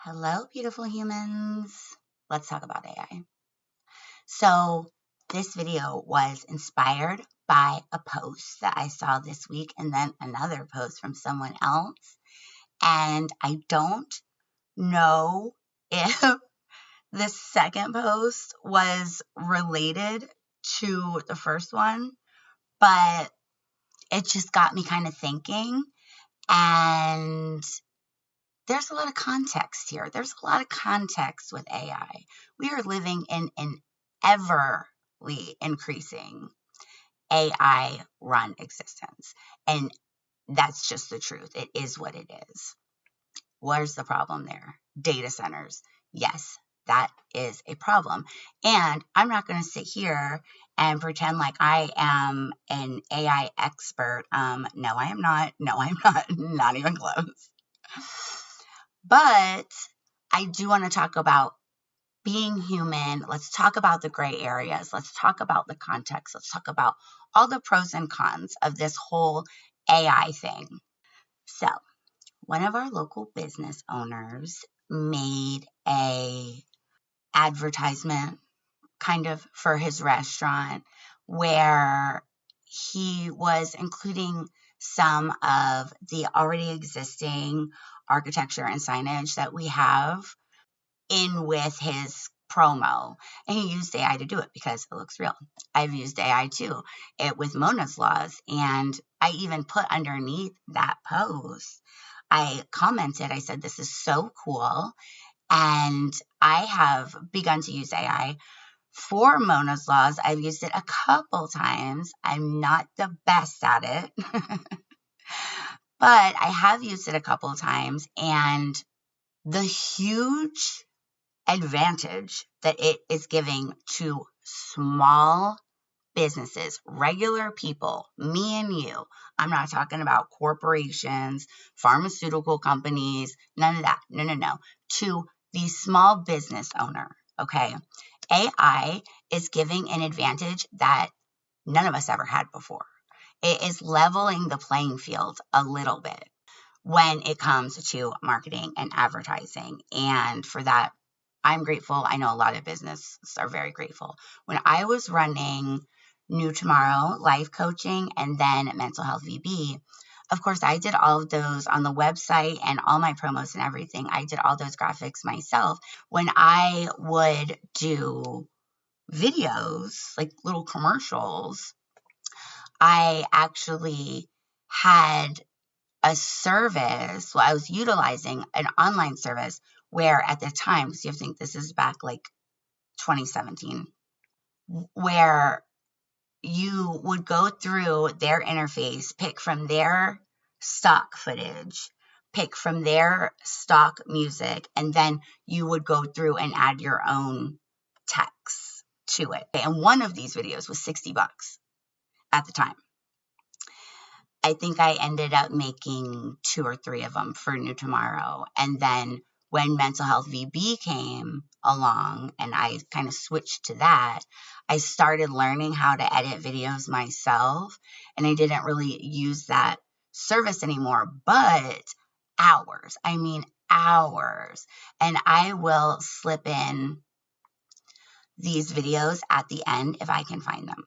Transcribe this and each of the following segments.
Hello, beautiful humans. Let's talk about AI. So, this video was inspired by a post that I saw this week and then another post from someone else. And I don't know if the second post was related to the first one, but it just got me kind of thinking. And there's a lot of context here. There's a lot of context with AI. We are living in an everly increasing AI run existence. And that's just the truth. It is what it is. Where's the problem there? Data centers. Yes, that is a problem. And I'm not going to sit here and pretend like I am an AI expert. No, I am not. No, I'm not. Not even close. But I do want to talk about being human. Let's talk about the gray areas. Let's talk about the context. Let's talk about all the pros and cons of this whole AI thing. So, one of our local business owners made a advertisement kind of for his restaurant where he was including some of the already existing architecture and signage that we have in with his promo. And he used AI to do it because it looks real. I've used AI too, with Mona's Laws. And I even put underneath that post, I commented, I said, this is so cool. And I have begun to use AI for Mona's Laws. I've used it a couple times. I'm not the best at it, but I have used it a couple times. And the huge advantage that it is giving to small businesses, regular people, me and you. I'm not talking about corporations, pharmaceutical companies, none of that. No. To the small business owner, okay? AI is giving an advantage that none of us ever had before. It is leveling the playing field a little bit when it comes to marketing and advertising. And for that, I'm grateful. I know a lot of businesses are very grateful. When I was running New Tomorrow life coaching and then mental health VB, of course, I did all of those on the website and all my promos and everything. I did all those graphics myself. When I would do videos, like little commercials, I actually had a service. Well, I was utilizing an online service where at the time, because you have to think this is back like 2017, where you would go through their interface, pick from their stock footage, pick from their stock music, and then you would go through and add your own text to it. And one of these videos was $60 at the time. I think I ended up making 2 or 3 of them for New Tomorrow. And then when Mental Health VB came along and I kind of switched to that, I started learning how to edit videos myself. And I didn't really use that service anymore, but hours. I mean, hours. And I will slip in these videos at the end if I can find them,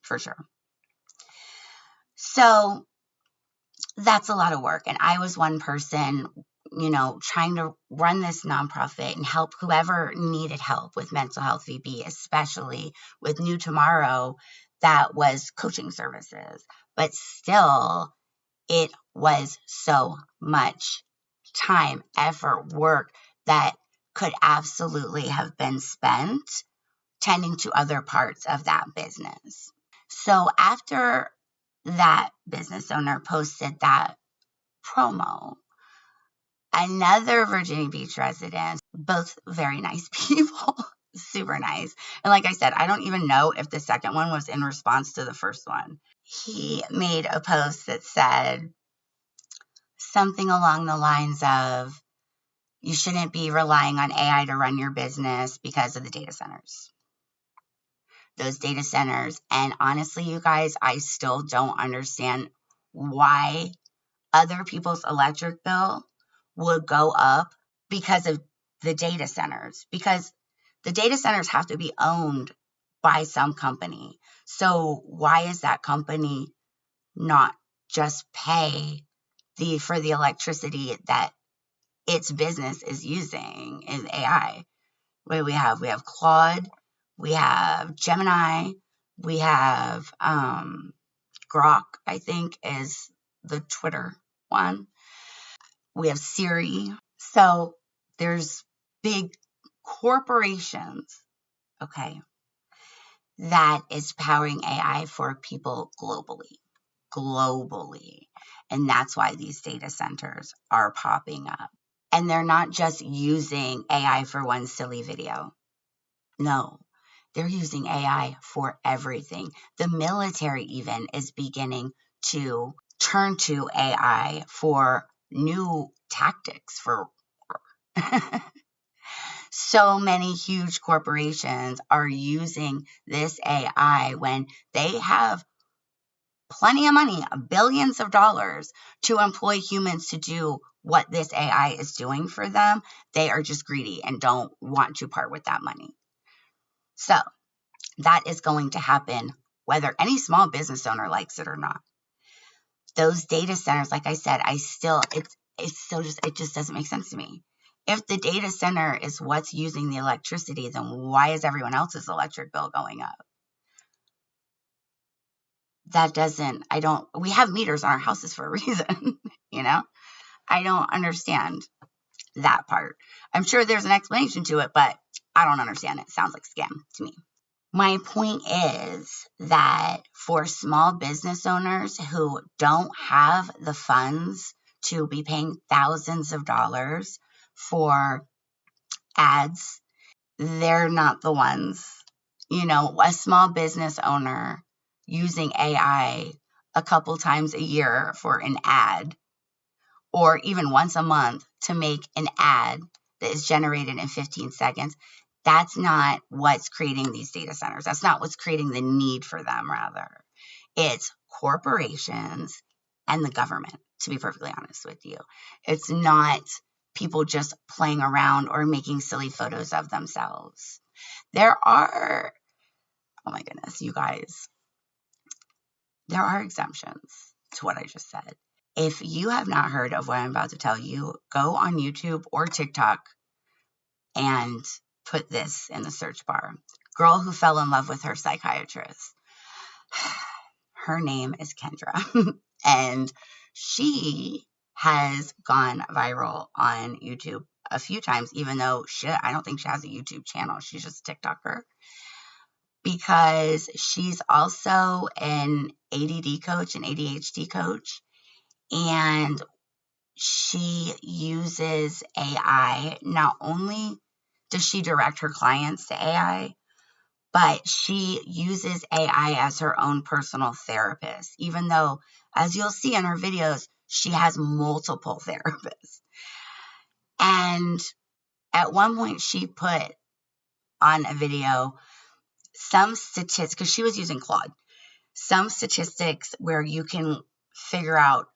for sure. So that's a lot of work. And I was one person, trying to run this nonprofit and help whoever needed help with mental health VB, especially with New Tomorrow, that was coaching services. But still, it was so much time, effort, work that could absolutely have been spent tending to other parts of that business. So after that business owner posted that promo, another Virginia Beach resident, both very nice people, super nice. And like I said, I don't even know if the second one was in response to the first one. He made a post that said something along the lines of, you shouldn't be relying on AI to run your business because of the data centers. Those data centers. And honestly, you guys, I still don't understand why other people's electric bill would go up because of the data centers, because the data centers have to be owned by some company. So why is that company not just pay for the electricity that its business is using is AI? What do we have? We have Claude, we have Gemini, we have Grok, I think is the Twitter one. We have Siri. So there's big corporations, okay, that is powering AI for people globally. And that's why these data centers are popping up. And they're not just using AI for one silly video. No, they're using AI for everything. The military even is beginning to turn to AI for new tactics for war. So many huge corporations are using this AI when they have plenty of money, billions of dollars, to employ humans to do what this AI is doing for them. They are just greedy and don't want to part with that money. So that is going to happen whether any small business owner likes it or not. Those data centers, like I said, it just doesn't make sense to me. If the data center is what's using the electricity, then why is everyone else's electric bill going up? We have meters on our houses for a reason, you know? I don't understand that part. I'm sure there's an explanation to it, but I don't understand it. It sounds like a scam to me. My point is that for small business owners who don't have the funds to be paying thousands of dollars for ads, they're not the ones. A small business owner using AI a couple times a year for an ad, or even once a month to make an ad that is generated in 15 seconds, that's not what's creating these data centers. That's not what's creating the need for them, rather. It's corporations and the government, to be perfectly honest with you. It's not people just playing around or making silly photos of themselves. Oh my goodness, you guys, there are exemptions to what I just said. If you have not heard of what I'm about to tell you, go on YouTube or TikTok and put this in the search bar. Girl who fell in love with her psychiatrist. Her name is Kendra. And she has gone viral on YouTube a few times, even though I don't think she has a YouTube channel. She's just a TikToker. Because she's also an ADD coach, an ADHD coach. And she uses AI. Not only does she direct her clients to AI, but she uses AI as her own personal therapist, even though, as you'll see in her videos, she has multiple therapists. And at one point, she put on a video some statistics, because she was using Claude, some statistics where you can figure out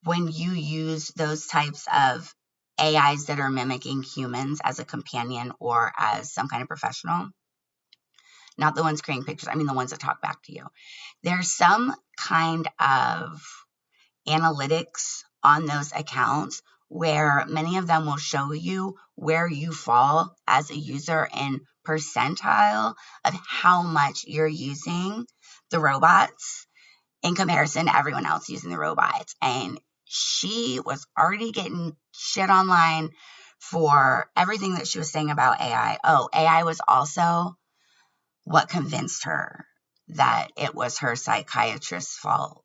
when you use those types of AIs that are mimicking humans as a companion or as some kind of professional. Not the ones creating pictures, I mean the ones that talk back to you. There's some kind of analytics on those accounts where many of them will show you where you fall as a user in percentile of how much you're using the robots in comparison to everyone else using the robots. And she was already getting shit online for everything that she was saying about AI. Oh, AI was also what convinced her that it was her psychiatrist's fault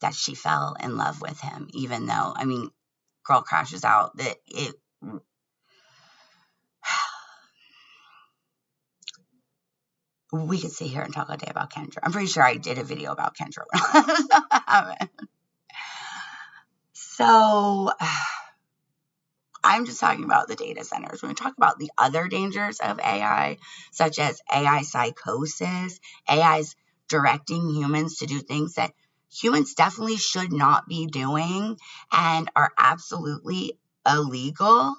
that she fell in love with him, even though, girl crashes out. We could sit here and talk all day about Kendra. I'm pretty sure I did a video about Kendra. So I'm just talking about the data centers. When we talk about the other dangers of AI, such as AI psychosis, AI's directing humans to do things that humans definitely should not be doing and are absolutely illegal,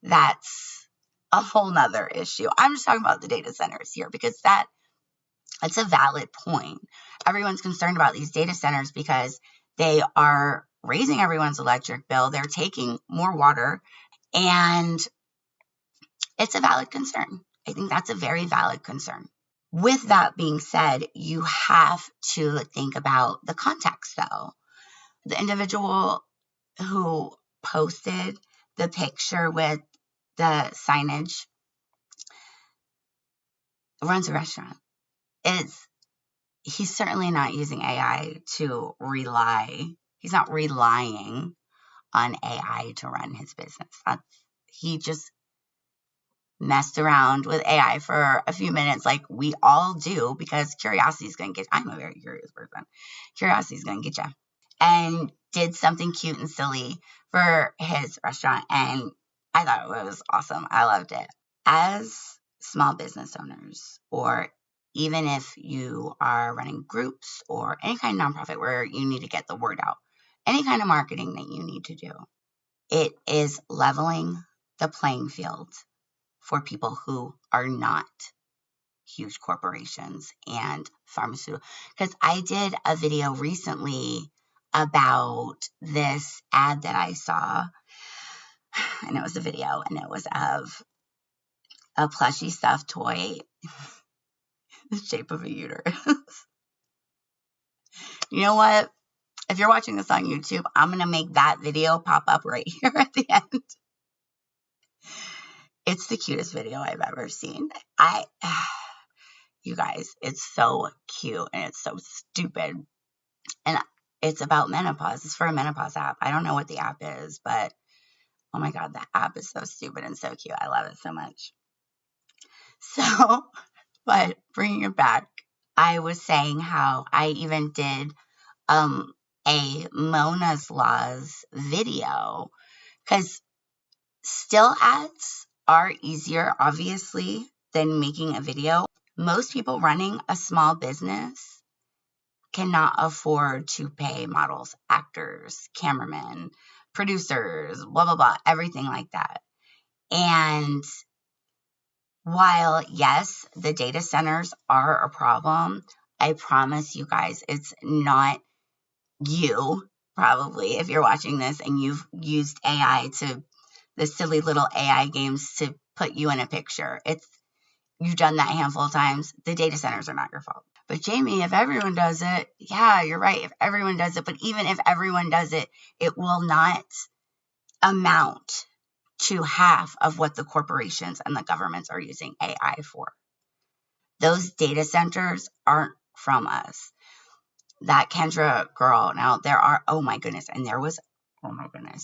that's a whole nother issue. I'm just talking about the data centers here because that's a valid point. Everyone's concerned about these data centers because they are raising everyone's electric bill. They're taking more water, and it's a valid concern. I think that's a very valid concern. With that being said, you have to think about the context, though. The individual who posted the picture with the signage runs a restaurant. He's certainly not using AI to he's not relying on AI to run his business. He just messed around with AI for a few minutes like we all do because curiosity is going to I'm a very curious person. Curiosity is going to get you. And did something cute and silly for his restaurant, and I thought it was awesome. I loved it. As small business owners, or even if you are running groups or any kind of nonprofit where you need to get the word out, any kind of marketing that you need to do, it is leveling the playing field for people who are not huge corporations and pharmaceutical. Because I did a video recently about this ad that I saw, and it was a video, and it was of a plushy stuffed toy the shape of a uterus. You know what? If you're watching this on YouTube, I'm going to make that video pop up right here at the end. It's the cutest video I've ever seen. You guys, it's so cute and it's so stupid. And it's about menopause. It's for a menopause app. I don't know what the app is, but oh my God, the app is so stupid and so cute. I love it so much. So, but bringing it back, I was saying how I even did a Mona's Laws video, because still ads are easier, obviously, than making a video. Most people running a small business cannot afford to pay models, actors, cameramen, producers, blah, blah, blah, everything like that. And while, yes, the data centers are a problem, I promise you guys, it's not you, probably, if you're watching this and you've used AI the silly little AI games to put you in a picture. You've done that a handful of times. The data centers are not your fault. But Jamie, if everyone does it, yeah, you're right. If everyone does it, but even if everyone does it, it will not amount to half of what the corporations and the governments are using AI for. Those data centers aren't from us. That Kendra girl, now there are, oh my goodness,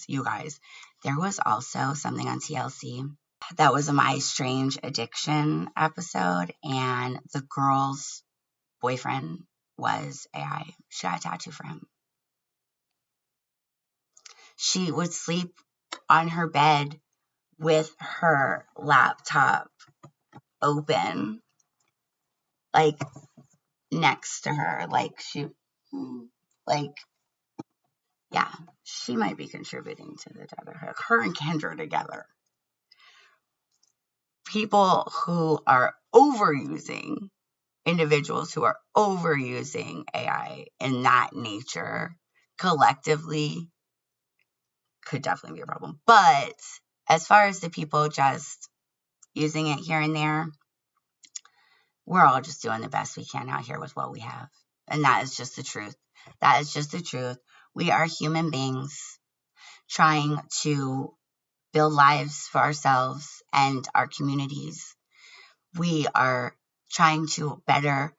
you guys, there was also something on TLC that was a My Strange Addiction episode, and the girl's boyfriend was AI. She had a tattoo for him. She would sleep on her bed with her laptop open, like next to her, yeah, she might be contributing to the death of her and Kendra together. People who are overusing, individuals who are overusing AI in that nature collectively could definitely be a problem. But as far as the people just using it here and there, we're all just doing the best we can out here with what we have. And that is just the truth. That is just the truth. We are human beings trying to build lives for ourselves and our communities. We are trying to better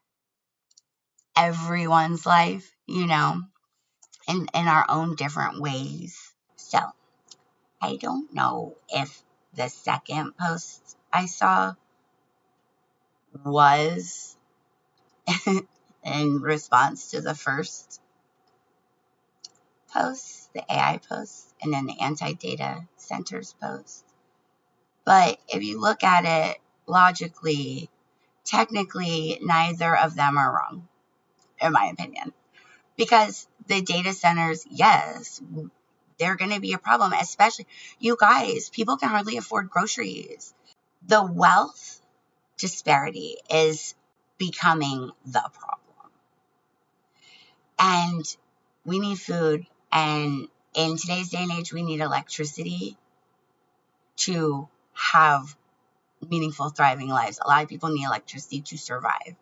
everyone's life, in our own different ways. So I don't know if the second post I saw was in response to the first post, the AI post, and then the anti-data centers post. But if you look at it logically, technically, neither of them are wrong, in my opinion. Because the data centers, yes, they're going to be a problem, especially you guys. People can hardly afford groceries. The wealth disparity is becoming the problem. And we need food. And in today's day and age, we need electricity to have meaningful, thriving lives. A lot of people need electricity to survive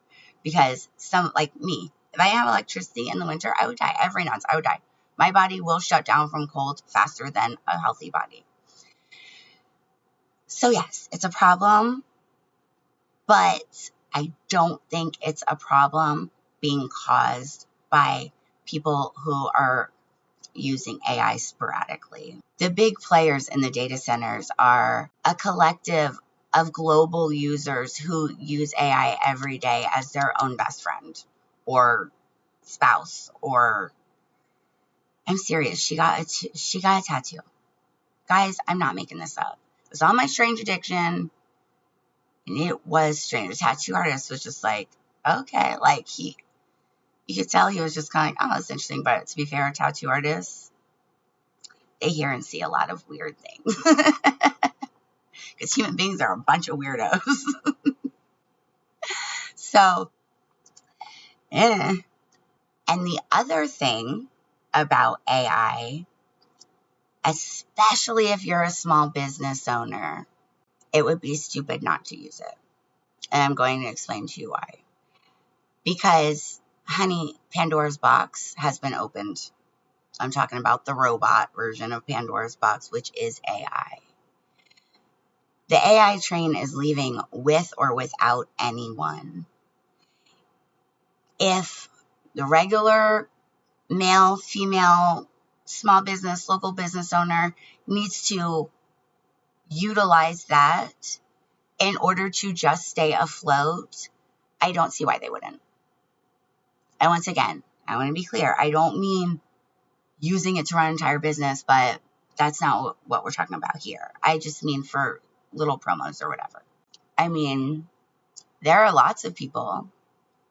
because some, like me, if I didn't have electricity in the winter, I would die. Every month, I would die. My body will shut down from cold faster than a healthy body. So yes, it's a problem, but I don't think it's a problem being caused by people who are using AI sporadically. The big players in the data centers are a collective of global users who use AI every day as their own best friend or spouse, or I'm serious, she got a tattoo. Guys, I'm not making this up. It was on my Strange Addiction, and it was strange. The tattoo artist was just like, okay, like you could tell he was just kind of like, oh, that's interesting. But to be fair, tattoo artists, they hear and see a lot of weird things. Because human beings are a bunch of weirdos. So, And the other thing about AI, especially if you're a small business owner, it would be stupid not to use it. And I'm going to explain to you why. Because, honey, Pandora's box has been opened. I'm talking about the robot version of Pandora's box, which is AI. The AI train is leaving with or without anyone. If the regular male, female, small business, local business owner needs to utilize that in order to just stay afloat, I don't see why they wouldn't. And once again, I want to be clear. I don't mean using it to run an entire business, but that's not what we're talking about here. I just mean for little promos or whatever. I mean, there are lots of people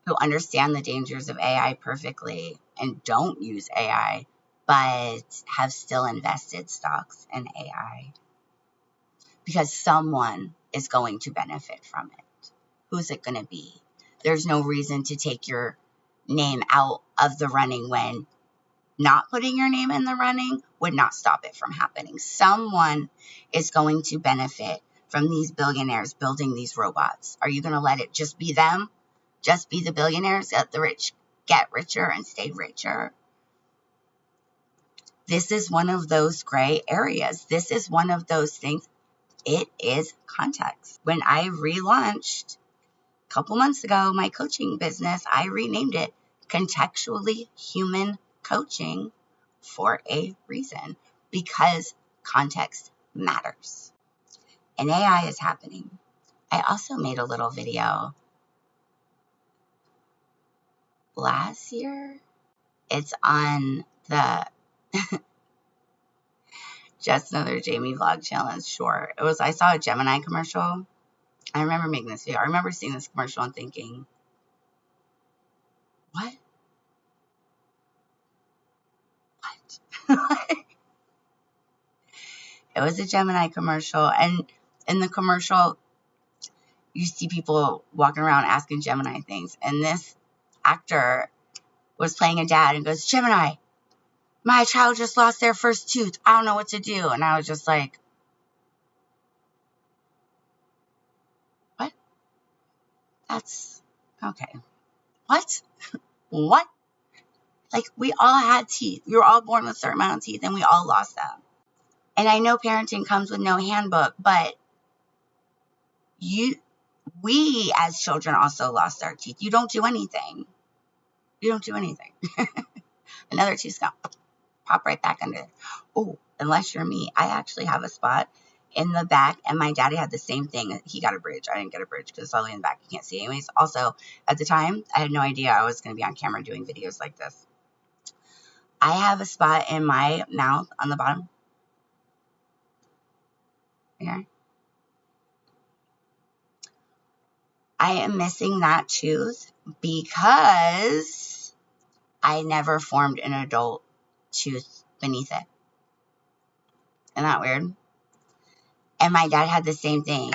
who understand the dangers of AI perfectly and don't use AI, but have still invested stocks in AI because someone is going to benefit from it. Who's it going to be? There's no reason to take your name out of the running when not putting your name in the running would not stop it from happening. Someone is going to benefit from these billionaires building these robots. Are you going to let it just be them? Just be the billionaires, let the rich get richer and stay richer? This is one of those gray areas. This is one of those things. It is context. When I relaunched a couple months ago my coaching business, I renamed it Contextually Human Coaching for a reason, because context matters. And AI is happening. I also made a little video last year. It's on the Just Another Jamie Vlog Challenge short. I saw a Gemini commercial. I remember making this video. I remember seeing this commercial and thinking, what? It was a Gemini commercial, and in the commercial, you see people walking around asking Gemini things, and this actor was playing a dad and goes, Gemini, my child just lost their first tooth. I don't know what to do. And I was just like, what? That's okay. What? What? Like, we all had teeth. We were all born with a certain amount of teeth, and we all lost them. And I know parenting comes with no handbook, but we as children also lost our teeth. You don't do anything. You don't do anything. Another tooth's gonna pop right back under there. Oh, unless you're me. I actually have a spot in the back, and my daddy had the same thing. He got a bridge. I didn't get a bridge because it's all in the back. You can't see anyways. Also, at the time, I had no idea I was going to be on camera doing videos like this. I have a spot in my mouth on the bottom. Here. I am missing that tooth because I never formed an adult tooth beneath it. Isn't that weird? And my dad had the same thing.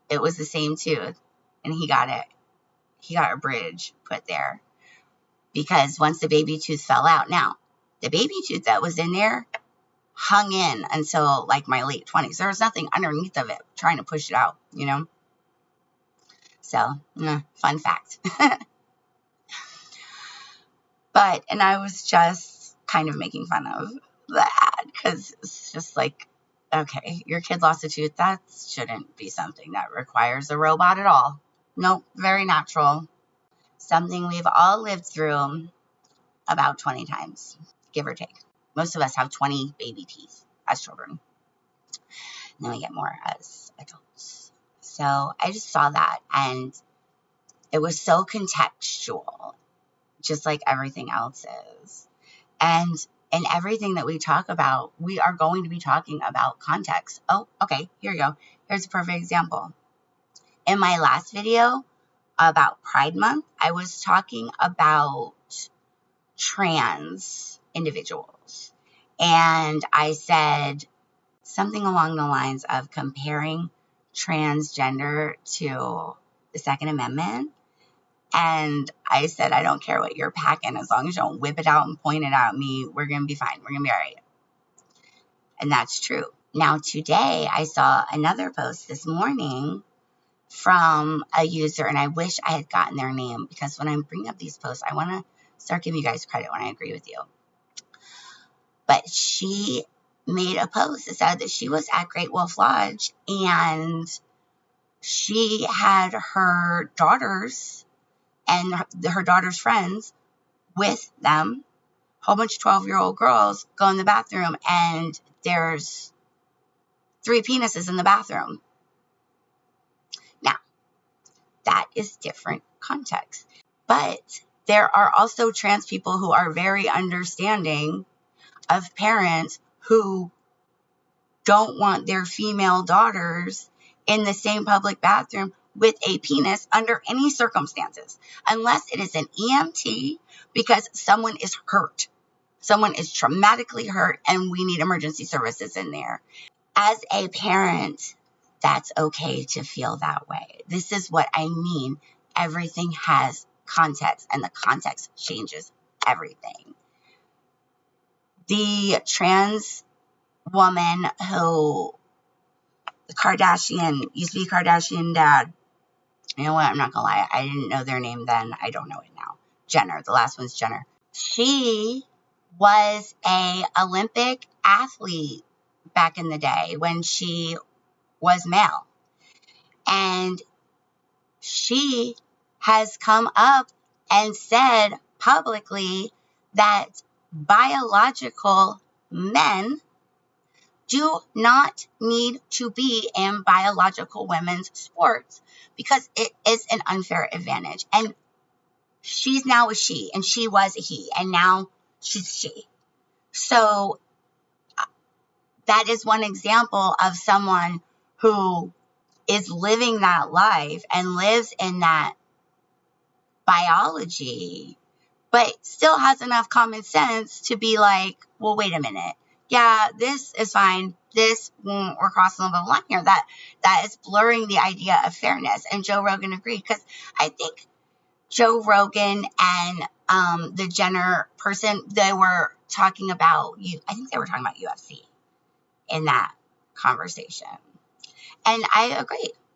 It was the same tooth, and he got a bridge put there because once the baby tooth fell out, now the baby tooth that was in there hung in until like my late 20s. There was nothing underneath of it trying to push it out, you know? So, fun fact. And I was just kind of making fun of that because it's just like, okay, your kid lost a tooth. That shouldn't be something that requires a robot at all. Nope, very natural. Something we've all lived through about 20 times, give or take. Most of us have 20 baby teeth as children. And then we get more as adults. So I just saw that, and it was so contextual, just like everything else is. And in everything that we talk about, we are going to be talking about context. Oh, okay, here you go. Here's a perfect example. In my last video about Pride Month, I was talking about trans individuals. And I said something along the lines of comparing transgender to the Second Amendment. And I said, I don't care what you're packing. As long as you don't whip it out and point it at me, we're going to be fine. We're going to be all right. And that's true. Now, today, I saw another post this morning from a user, and I wish I had gotten their name, because when I bring up these posts, I want to start giving you guys credit when I agree with you. But she made a post that said that she was at Great Wolf Lodge, and she had her daughters and her daughter's friends with them, a whole bunch of 12-year-old girls, go in the bathroom, and there's 3 penises in the bathroom. Now, that is different context. But there are also trans people who are very understanding of parents who don't want their female daughters in the same public bathroom with a penis under any circumstances, unless it is an EMT because someone is hurt. Someone is traumatically hurt and we need emergency services in there. As a parent, that's okay to feel that way. This is what I mean. Everything has context, and the context changes everything. The trans woman who the Kardashian used to be Kardashian dad. You know what? I'm not gonna lie. I didn't know their name then. I don't know it now. Jenner. The last one's Jenner. She was a Olympic athlete back in the day when she was male. And she has come up and said publicly that biological men do not need to be in biological women's sports because it is an unfair advantage. And she's now a she, and she was a he, and now she's she. So that is one example of someone who is living that life and lives in that biology, but still has enough common sense to be like, well, wait a minute. Yeah, this is fine. We're crossing the line here. That is blurring the idea of fairness. And Joe Rogan agreed, because I think Joe Rogan and the Jenner person, they were talking about I think they were talking about UFC in that conversation. And I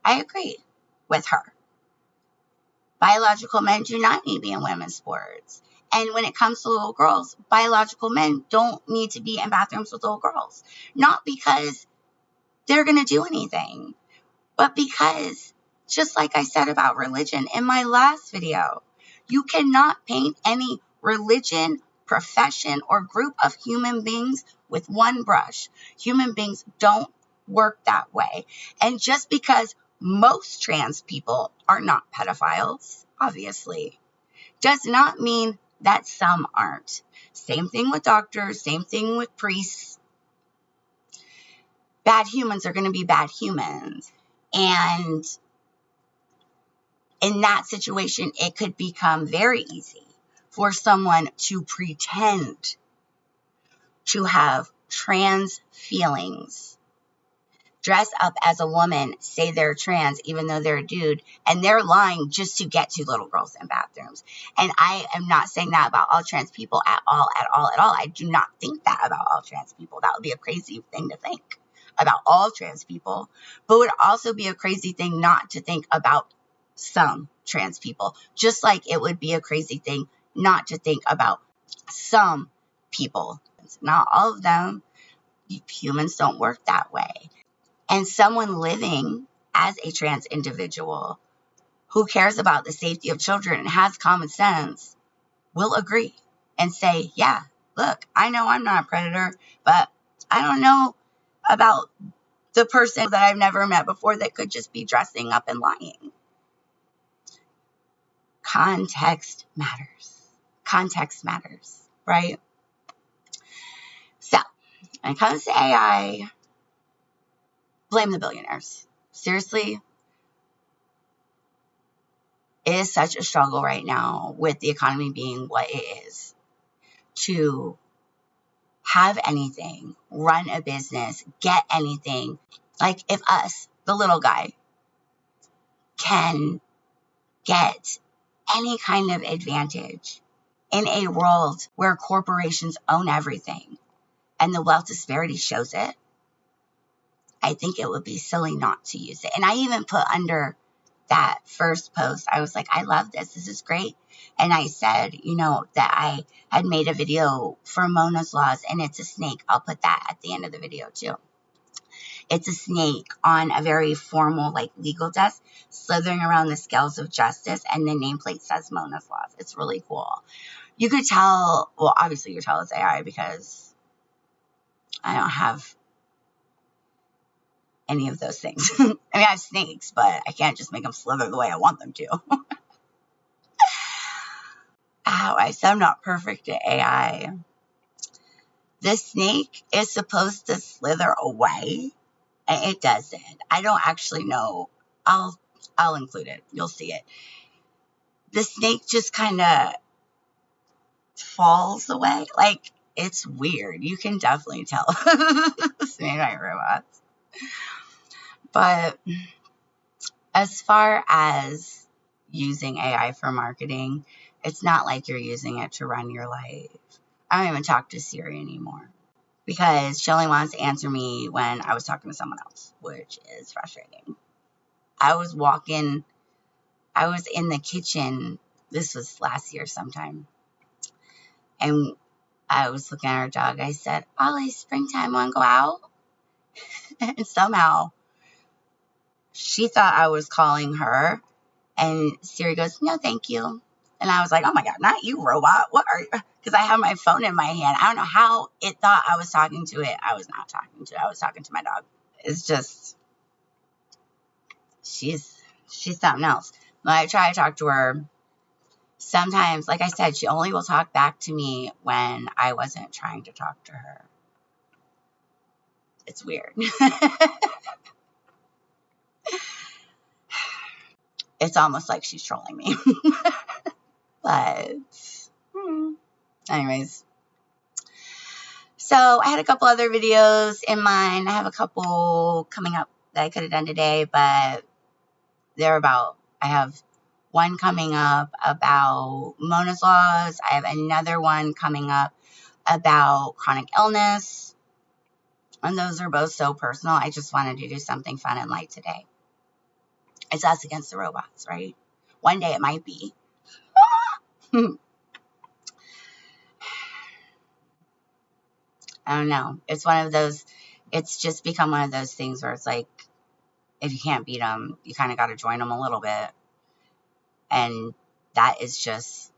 agree with her. Biological men do not need to be in women's sports. And when it comes to little girls, biological men don't need to be in bathrooms with little girls. Not because they're going to do anything, but because, just like I said about religion in my last video, you cannot paint any religion, profession, or group of human beings with one brush. Human beings don't work that way. And just because most trans people are not pedophiles, obviously, does not mean that some aren't. Same thing with doctors, same thing with priests. Bad humans are going to be bad humans. And in that situation, it could become very easy for someone to pretend to have trans feelings, dress up as a woman, say they're trans, even though they're a dude, and they're lying just to get to little girls in bathrooms. And I am not saying that about all trans people at all, at all, at all. I do not think that about all trans people. That would be a crazy thing to think about all trans people, but it would also be a crazy thing not to think about some trans people, just like it would be a crazy thing not to think about some people. Not all of them. Humans don't work that way. And someone living as a trans individual who cares about the safety of children and has common sense will agree and say, yeah, look, I know I'm not a predator, but I don't know about the person that I've never met before that could just be dressing up and lying. Context matters. Context matters, right? So, when it comes to AI, blame the billionaires. Seriously, it is such a struggle right now with the economy being what it is to have anything, run a business, get anything. Like if us, the little guy, can get any kind of advantage in a world where corporations own everything and the wealth disparity shows it, I think it would be silly not to use it. And I even put under that first post, I was like, I love this. This is great. And I said, that I had made a video for Mona's Laws and it's a snake. I'll put that at the end of the video too. It's a snake on a very formal, legal desk, slithering around the scales of justice, and the nameplate says Mona's Laws. It's really cool. You could tell, well, obviously you could tell it's AI because I don't have any of those things. I mean, I have snakes, but I can't just make them slither the way I want them to. Ow, I said I'm not perfect at AI. This snake is supposed to slither away, and it doesn't. I don't actually know. I'll include it. You'll see it. The snake just kind of falls away. It's weird. You can definitely tell. Snake Night Robots. But as far as using AI for marketing, it's not like you're using it to run your life. I don't even talk to Siri anymore because she only wants to answer me when I was talking to someone else, which is frustrating. I was in the kitchen, this was last year sometime, and I was looking at our dog. I said, Ollie, springtime, want to go out? And somehow she thought I was calling her, and Siri goes, no, thank you. And I was like, oh my God, not you, robot. What are you? Because I have my phone in my hand. I don't know how it thought I was talking to it. I was not talking to it. I was talking to my dog. It's just, she's something else. When I try to talk to her, sometimes, like I said, she only will talk back to me when I wasn't trying to talk to her. It's weird. It's almost like she's trolling me. But, anyways. So I had a couple other videos in mind. I have a couple coming up that I could have done today, but I have one coming up about Mona's Laws. I have another one coming up about chronic illness. And those are both so personal. I just wanted to do something fun and light today. It's us against the robots, right? One day it might be. I don't know. It's just become one of those things where it's like, if you can't beat them, you kind of got to join them a little bit. And that is just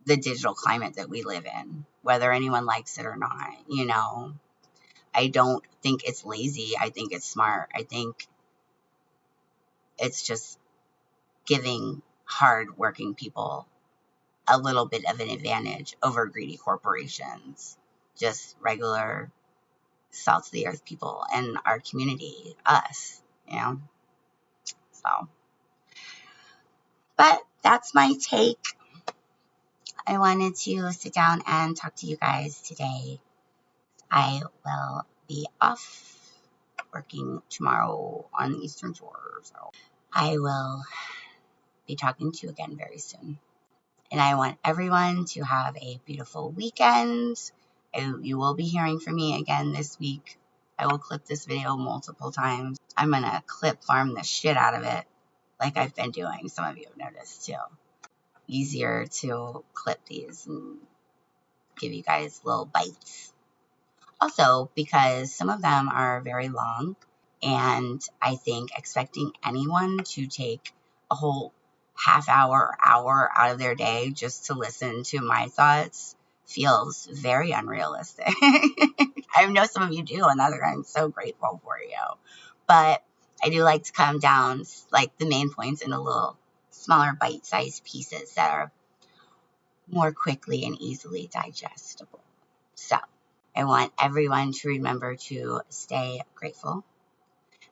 the digital climate that we live in, whether anyone likes it or not. I don't think it's lazy. I think it's smart. I think it's just giving hard-working people a little bit of an advantage over greedy corporations, just regular salt of the earth people in our community, us, So, but that's my take. I wanted to sit down and talk to you guys today. I will be off working tomorrow on the Eastern Shore. So I will be talking to you again very soon. And I want everyone to have a beautiful weekend. You will be hearing from me again this week. I will clip this video multiple times. I'm going to clip farm the shit out of it like I've been doing. Some of you have noticed too. Easier to clip these and give you guys little bites. Also, because some of them are very long, and I think expecting anyone to take a whole half hour or hour out of their day just to listen to my thoughts feels very unrealistic. I know some of you do, and I'm so grateful for you. But I do like to come down, like the main points, into little smaller bite-sized pieces that are more quickly and easily digestible. So I want everyone to remember to stay grateful.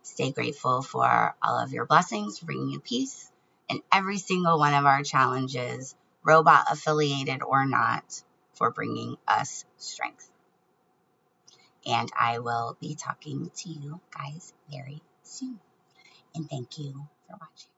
Stay grateful for all of your blessings, bringing you peace, and every single one of our challenges, robot affiliated or not, for bringing us strength. And I will be talking to you guys very soon. And thank you for watching.